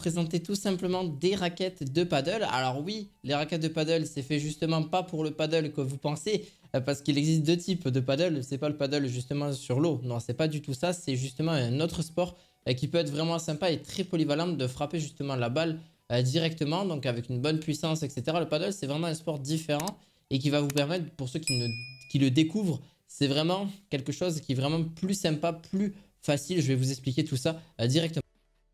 présenter tout simplement des raquettes de paddle. Alors oui, les raquettes de paddle, c'est fait justement pas pour le paddle que vous pensez, parce qu'il existe deux types de paddle. C'est pas le paddle justement sur l'eau, non, c'est pas du tout ça. C'est justement un autre sport qui peut être vraiment sympa et très polyvalent de frapper justement la balle directement, donc avec une bonne puissance, etc. Le paddle, c'est vraiment un sport différent et qui va vous permettre, pour ceux qui le découvrent, c'est vraiment quelque chose qui est vraiment plus sympa, plus facile. Je vais vous expliquer tout ça directement.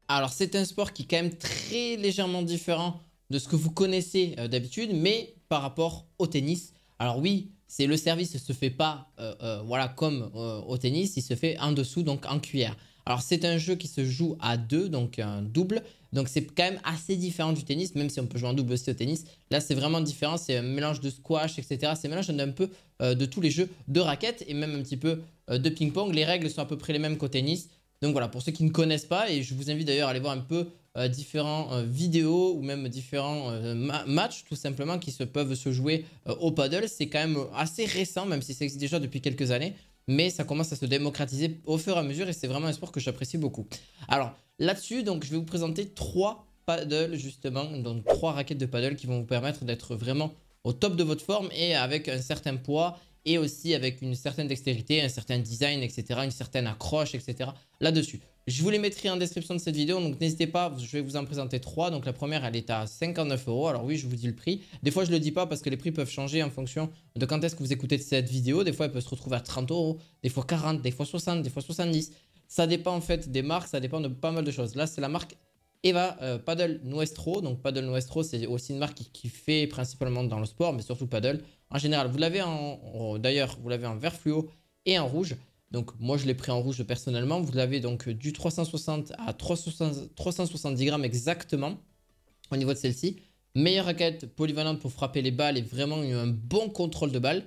Alors, c'est un sport qui est quand même très légèrement différent de ce que vous connaissez d'habitude, mais par rapport au tennis. Alors oui, c'est le service ne se fait pas voilà, comme au tennis, il se fait en dessous, donc en cuillère. Alors, c'est un jeu qui se joue à deux, donc un double. Donc, c'est quand même assez différent du tennis, même si on peut jouer en double aussi au tennis. Là, c'est vraiment différent, c'est un mélange de squash, etc. C'est un mélange d'un peu de tous les jeux de raquettes et même un petit peu de ping-pong. Les règles sont à peu près les mêmes qu'au tennis. Donc voilà, pour ceux qui ne connaissent pas, et je vous invite d'ailleurs à aller voir un peu différents vidéos ou même différents matchs tout simplement qui peuvent se jouer au paddle. C'est quand même assez récent, même si ça existe déjà depuis quelques années, mais ça commence à se démocratiser au fur et à mesure et c'est vraiment un sport que j'apprécie beaucoup. Alors là-dessus, donc je vais vous présenter trois paddles justement, donc trois raquettes de paddle qui vont vous permettre d'être vraiment au top de votre forme et avec un certain poids et aussi avec une certaine dextérité, un certain design, etc., une certaine accroche, etc. là-dessus. Je vous les mettrai en description de cette vidéo, donc n'hésitez pas, je vais vous en présenter trois. Donc la première, elle est à 59 €. Alors oui, je vous dis le prix. Des fois, je ne le dis pas parce que les prix peuvent changer en fonction de quand est-ce que vous écoutez cette vidéo. Des fois, elle peut se retrouver à 30 €, des fois 40, des fois 60, des fois 70. Ça dépend en fait des marques, ça dépend de pas mal de choses. Là, c'est la marque Eva Paddle Nuestro. Donc Paddle Nuestro, c'est aussi une marque qui fait principalement dans le sport, mais surtout paddle. En général, vous l'avez d'ailleurs, vous l'avez en vert fluo et en rouge. Donc moi, je l'ai pris en rouge personnellement. Vous l'avez donc du 360 à 370 grammes exactement au niveau de celle-ci. Meilleure raquette polyvalente pour frapper les balles et vraiment un bon contrôle de balle.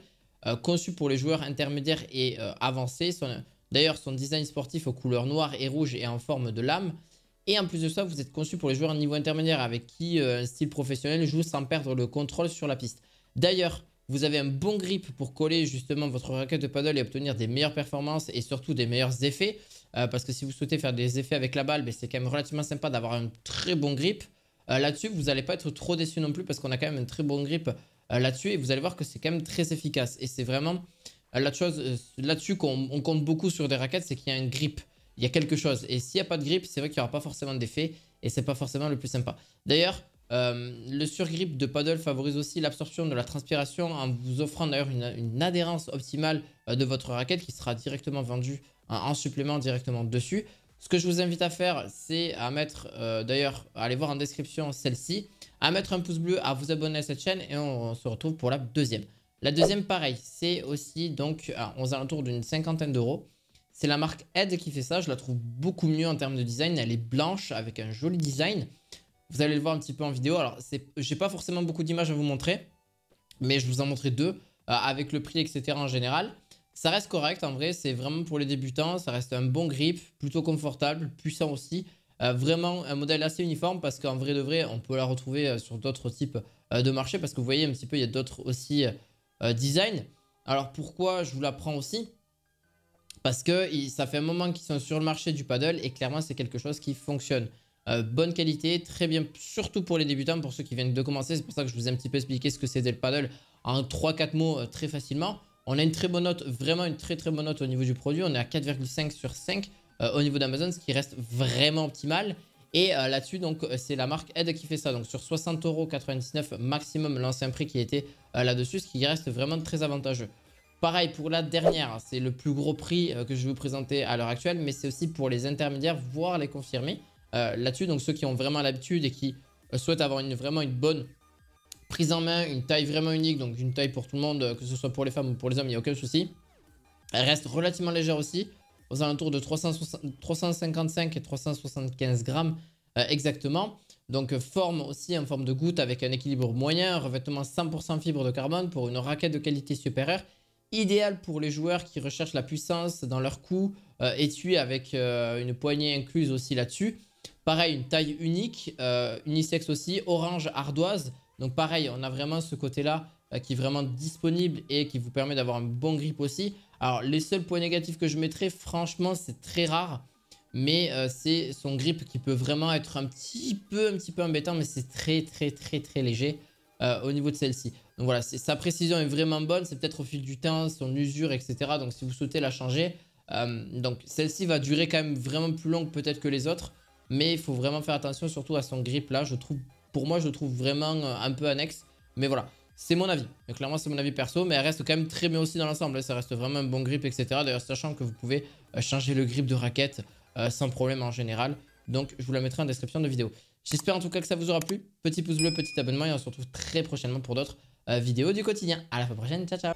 Conçu pour les joueurs intermédiaires et avancés. D'ailleurs, son design sportif aux couleurs noires et rouges est en forme de lame. Et en plus de ça, vous êtes conçu pour les joueurs niveau intermédiaire avec qui un style professionnel joue sans perdre le contrôle sur la piste. D'ailleurs, vous avez un bon grip pour coller justement votre raquette de paddle et obtenir des meilleures performances et surtout des meilleurs effets. Parce que si vous souhaitez faire des effets avec la balle, c'est quand même relativement sympa d'avoir un très bon grip. Là-dessus, vous n'allez pas être trop déçu non plus parce qu'on a quand même un très bon grip là-dessus. Et vous allez voir que c'est quand même très efficace. Et c'est vraiment la chose là-dessus qu'on compte beaucoup sur des raquettes, c'est qu'il y a un grip. Il y a quelque chose. Et s'il n'y a pas de grip, c'est vrai qu'il n'y aura pas forcément d'effet. Et c'est pas forcément le plus sympa. D'ailleurs, le surgrip de paddle favorise aussi l'absorption de la transpiration en vous offrant d'ailleurs une adhérence optimale de votre raquette qui sera directement vendue en supplément directement dessus. Ce que je vous invite à faire, c'est à mettre, d'ailleurs, allez voir en description celle-ci, à mettre un pouce bleu, à vous abonner à cette chaîne et on se retrouve pour la deuxième. La deuxième, pareil, c'est aussi donc aux alentours d'une cinquantaine d'euros. C'est la marque Ed qui fait ça, je la trouve beaucoup mieux en termes de design. Elle est blanche avec un joli design. Vous allez le voir un petit peu en vidéo. Alors, j'ai pas forcément beaucoup d'images à vous montrer, mais je vous en montrerai deux avec le prix, etc. en général. Ça reste correct en vrai, c'est vraiment pour les débutants. Ça reste un bon grip, plutôt confortable, puissant aussi. Vraiment un modèle assez uniforme parce qu'en vrai de vrai, on peut la retrouver sur d'autres types de marchés parce que vous voyez un petit peu, il y a d'autres aussi designs. Alors pourquoi je vous la prends aussi? Parce que ça fait un moment qu'ils sont sur le marché du paddle et clairement c'est quelque chose qui fonctionne. Bonne qualité, très bien, surtout pour les débutants, pour ceux qui viennent de commencer. C'est pour ça que je vous ai un petit peu expliqué ce que c'était le paddle en 3-4 mots très facilement. On a une très bonne note, vraiment une très bonne note au niveau du produit. On est à 4,5 sur 5 au niveau d'Amazon, ce qui reste vraiment optimal. Et là-dessus, donc c'est la marque Ed qui fait ça. Donc sur 60,99 € maximum l'ancien prix qui était là-dessus, ce qui reste vraiment très avantageux. Pareil pour la dernière, c'est le plus gros prix que je vais vous présenter à l'heure actuelle, mais c'est aussi pour les intermédiaires, voire les confirmés là-dessus. Donc ceux qui ont vraiment l'habitude et qui souhaitent avoir vraiment une bonne prise en main, une taille vraiment unique, donc une taille pour tout le monde, que ce soit pour les femmes ou pour les hommes, il n'y a aucun souci. Elle reste relativement légère aussi, aux alentours de 355 et 375 grammes exactement. Donc forme aussi en forme de goutte avec un équilibre moyen, un revêtement 100% fibre de carbone pour une raquette de qualité supérieure. Idéal pour les joueurs qui recherchent la puissance dans leur coup, étui avec une poignée incluse aussi là-dessus. Pareil, une taille unique, unisexe aussi, orange ardoise. Donc pareil, on a vraiment ce côté-là qui est vraiment disponible et qui vous permet d'avoir un bon grip aussi. Alors les seuls points négatifs que je mettrais, franchement, c'est très rare. mais c'est son grip qui peut vraiment être un petit peu embêtant, mais c'est très léger au niveau de celle-ci. Donc voilà, sa précision est vraiment bonne, c'est peut-être au fil du temps, son usure, etc. Donc si vous souhaitez la changer, donc celle-ci va durer quand même vraiment plus longue peut-être que les autres, mais il faut vraiment faire attention surtout à son grip là, je trouve, pour moi je le trouve vraiment un peu annexe, mais voilà. C'est mon avis, mais clairement c'est mon avis perso, mais elle reste quand même très bien aussi dans l'ensemble, ça reste vraiment un bon grip, etc. D'ailleurs sachant que vous pouvez changer le grip de raquette sans problème en général, donc je vous la mettrai en description de vidéo. J'espère en tout cas que ça vous aura plu, petit pouce bleu, petit abonnement et on se retrouve très prochainement pour d'autres vidéos du quotidien. À la fois prochaine, ciao ciao.